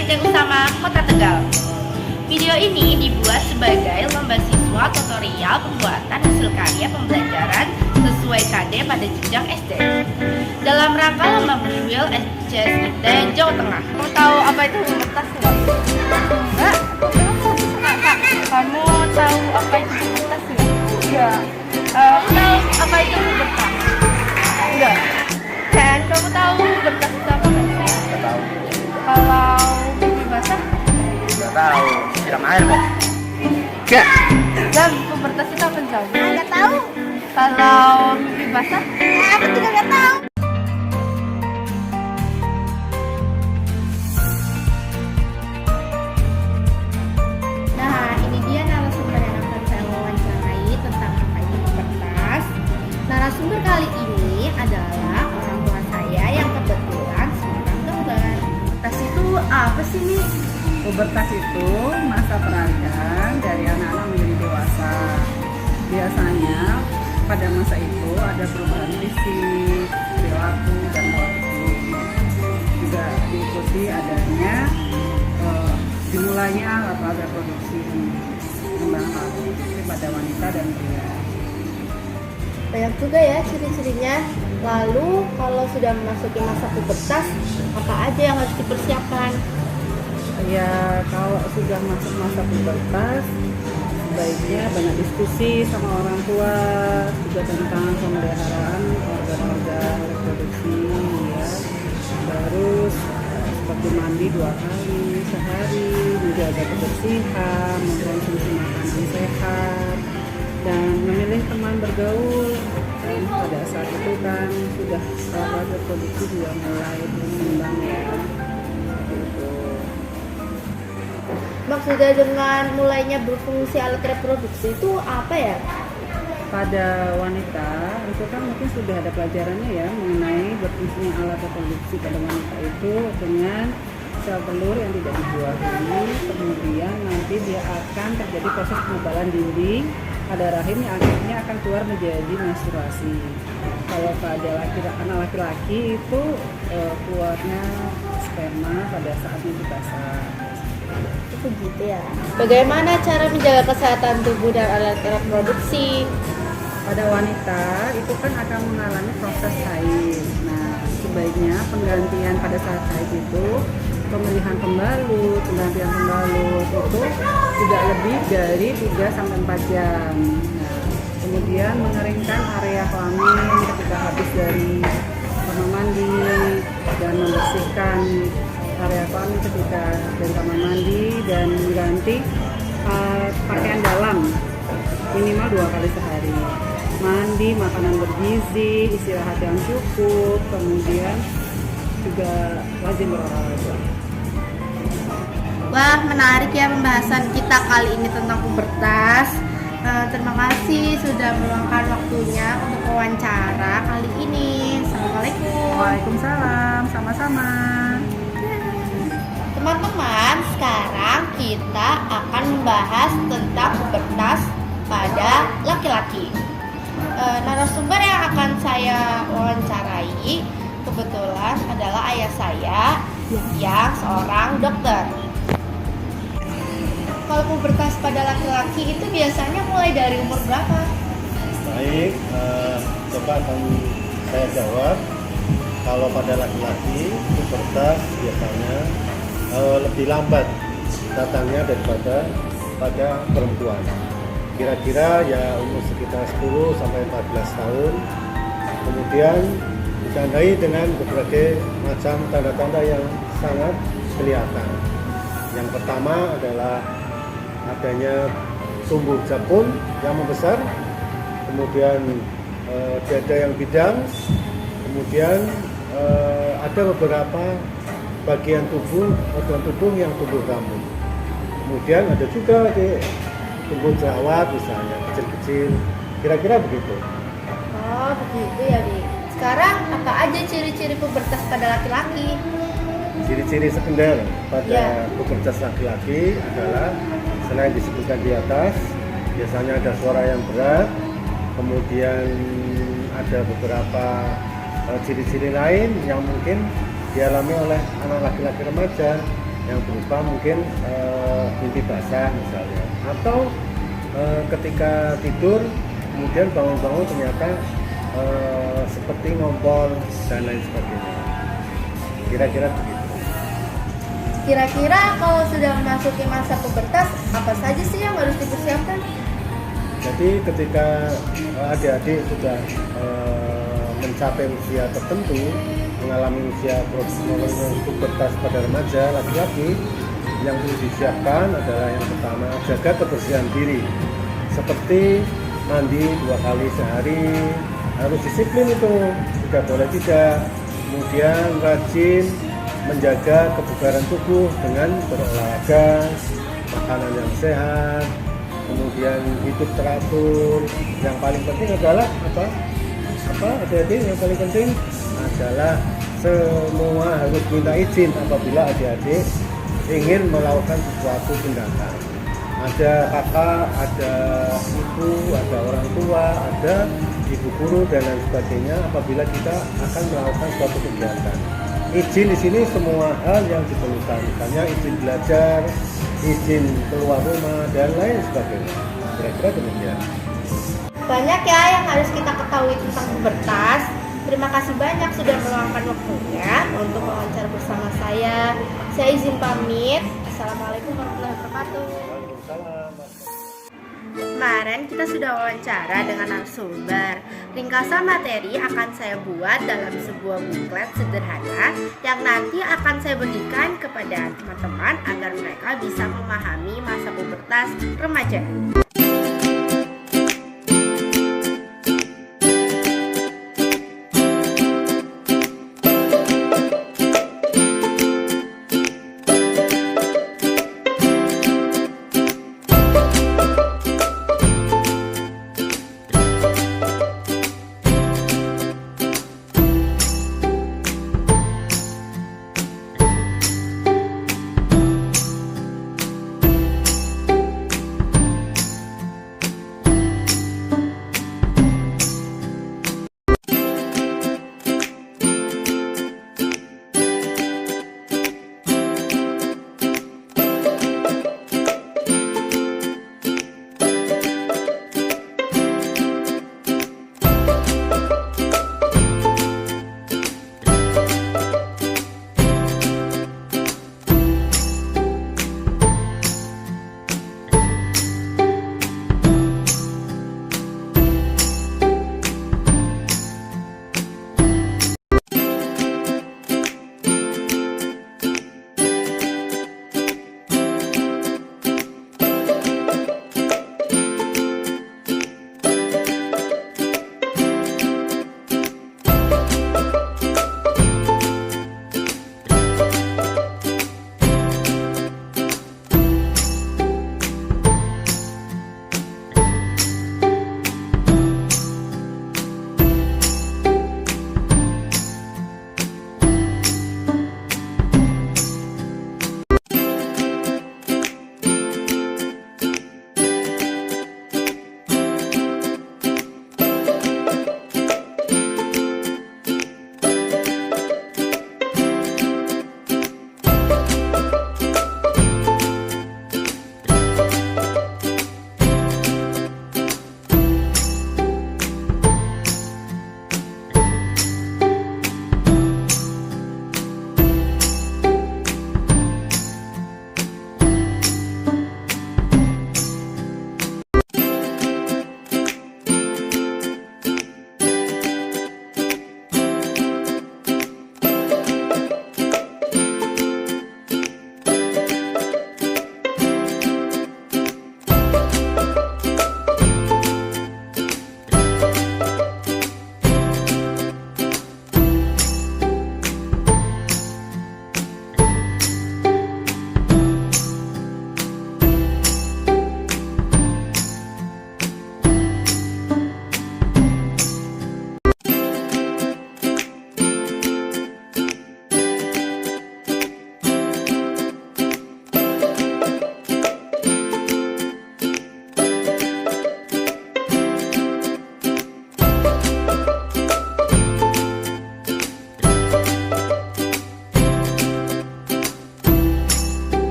PT Utama Kota Tegal. Video ini dibuat sebagai lomba siswa tutorial pembuatan hasil karya pembelajaran sesuai KD pada jenjang SD dalam rangka lomba Muswil SCSIT Jawa Tengah. Kamu tahu apa itu pubertas nggak? Enggak? Kamu tahu apa itu pubertas nggak? Iya. Kamu tahu apa itu pubertas? Enggak. Dan kamu tahu pubertas itu apa nggak? Nggak tahu. Kalau pipi basah? Nggak tahu. Siram air kok. Enggak. Dan pubertas itu apa jauh? Nggak tahu. Kalau pipi basah? Aku juga nggak tahu. Nah, ini dia narasumber yang akan saya wawancarai tentang apa itu pubertas. Narasumber kali ini adalah orang tua saya yang kebetulan seorang kembar. Pubertas itu apa sih, Mi? Pubertas itu masa peralihan dari anak-anak menjadi dewasa. Biasanya pada masa itu ada perubahan fisik, perilaku, dan pola hidup. Juga diikuti adanya dimulainya alat reproduksi kembangan reproduksi pada wanita dan pria. Banyak juga ya ciri-cirinya. Lalu kalau sudah memasuki masa pubertas, apa aja yang harus dipersiapkan? Ya kalau sudah masuk masa pubertas, sebaiknya banyak diskusi sama orang tua juga tentang pemeliharaan organ-organ reproduksi ya. Terus seperti mandi 2 kali sehari, menjaga kebersihan, mengkonsumsi makanan sehat, dan memilih teman bergaul. Dan pada saat itu kan sudah alat reproduksi juga mulai berkembang ya. Maksudnya dengan mulainya berfungsi alat reproduksi itu apa ya? Pada wanita itu kan mungkin sudah ada pelajarannya ya mengenai berfungsinya alat reproduksi pada wanita itu dengan sel telur yang tidak dibuahi, kemudian nanti dia akan terjadi proses penebalan dinding pada rahim yang akhirnya akan keluar menjadi menstruasi. Kalau pada anak laki-laki itu keluarnya sperma pada saat mimpi basah. Itu gitu ya. Bagaimana cara menjaga kesehatan tubuh dan alat reproduksi? Pada wanita itu kan akan mengalami proses haid. Nah, sebaiknya penggantian pada saat haid itu pemilihan pembalut, penggantian pembalut itu tidak lebih dari 3-4 jam. Nah, kemudian mengeringkan area kelamin ketika habis dari kamar mandi dan membersihkan area kelamin ketika dari kamar mandi dan mengganti pakaian dalam minimal 2 kali sehari. Mandi, makanan bergizi, istirahat yang cukup, kemudian juga rajin berolahraga. Wah, menarik ya pembahasan kita kali ini tentang pubertas. Terima kasih sudah meluangkan waktunya untuk wawancara kali ini. Assalamualaikum. Waalaikumsalam, sama-sama. Teman-teman, sekarang kita akan membahas tentang pubertas pada laki-laki. Narasumber yang akan saya wawancarai kebetulan adalah ayah saya yang seorang dokter. Kalau pubertas pada laki-laki itu biasanya mulai dari umur berapa? Baik, coba akan saya jawab. Kalau pada laki-laki pubertas biasanya lebih lambat datangnya daripada pada perempuan. Kira-kira ya umur sekitar 10-14 tahun. Kemudian ditandai dengan berbagai macam tanda-tanda yang sangat kelihatan. Yang pertama adalah adanya tumbuh jabun yang membesar, kemudian dada yang bidang, kemudian ada beberapa bagian tubuh, organ tubuh yang tumbuh rambut. Kemudian ada juga tumbuh jerawat misalnya, kecil-kecil, kira-kira begitu. Oh, begitu ya, Bi. Sekarang apa aja ciri-ciri pubertas pada laki-laki? Ciri-ciri sekunder pada Ya. pubertas laki-laki adalah selain disebutkan di atas, biasanya ada suara yang berat, kemudian ada beberapa ciri-ciri lain yang mungkin dialami oleh anak laki-laki remaja, yang berupa mungkin mimpi basah misalnya, atau ketika tidur kemudian bangun-bangun ternyata seperti ngompol dan lain sebagainya. Kira-kira begitu. Kira-kira kalau sudah memasuki masa pubertas, apa saja sih yang harus dipersiapkan? Jadi ketika adik-adik sudah mencapai usia tertentu, mengalami usia pubertas pada remaja laki-laki, yang perlu disiapkan adalah yang pertama, jaga kebersihan diri, seperti mandi 2 kali sehari, harus disiplin itu, tidak boleh tidak. Kemudian rajin menjaga kebugaran tubuh dengan berolahraga, makanan yang sehat, kemudian hidup teratur. Yang paling penting adalah apa adik-adik, yang paling penting adalah semua harus minta izin apabila adik-adik ingin melakukan sesuatu tindakan. Ada kakak, ada ibu, ada orang tua, ada ibu guru dan lain sebagainya apabila kita akan melakukan suatu kegiatan. Izin di sini semua hal yang diperlukan, misalnya izin belajar, izin keluar rumah dan lain sebagainya. Kira-kira demikian. Banyak ya yang harus kita ketahui tentang pubertas. Terima kasih banyak sudah meluangkan waktunya untuk wawancara bersama saya. Saya izin pamit. Assalamualaikum warahmatullahi wabarakatuh. Waalaikumsalam. Kemarin kita sudah wawancara dengan narasumber. Ringkasan materi akan saya buat dalam sebuah buklet sederhana yang nanti akan saya berikan kepada teman-teman agar mereka bisa memahami masa pubertas remaja.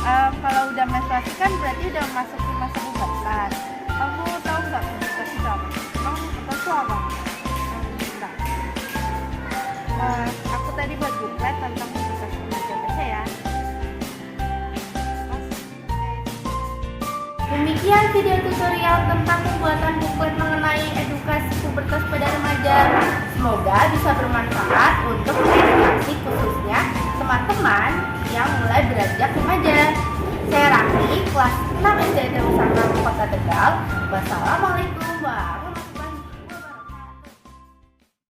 Kalau udah menstruasi kan berarti udah masukin masa pubertas. Kamu tahu nggak pubertas itu apa? Kamu pubertas itu apa? Enggak. Aku tadi buat buklet tentang pubertas remaja, baca ya. Demikian video tutorial tentang pembuatan buklet mengenai edukasi pubertas pada remaja. Semoga bisa bermanfaat untuk edukasi khususnya teman-teman yang mulai beranjak remaja. Saya Raffi, kelas 6 SD Usaha Kota Tegal. Wassalamualaikum warahmatullahi wabarakatuh.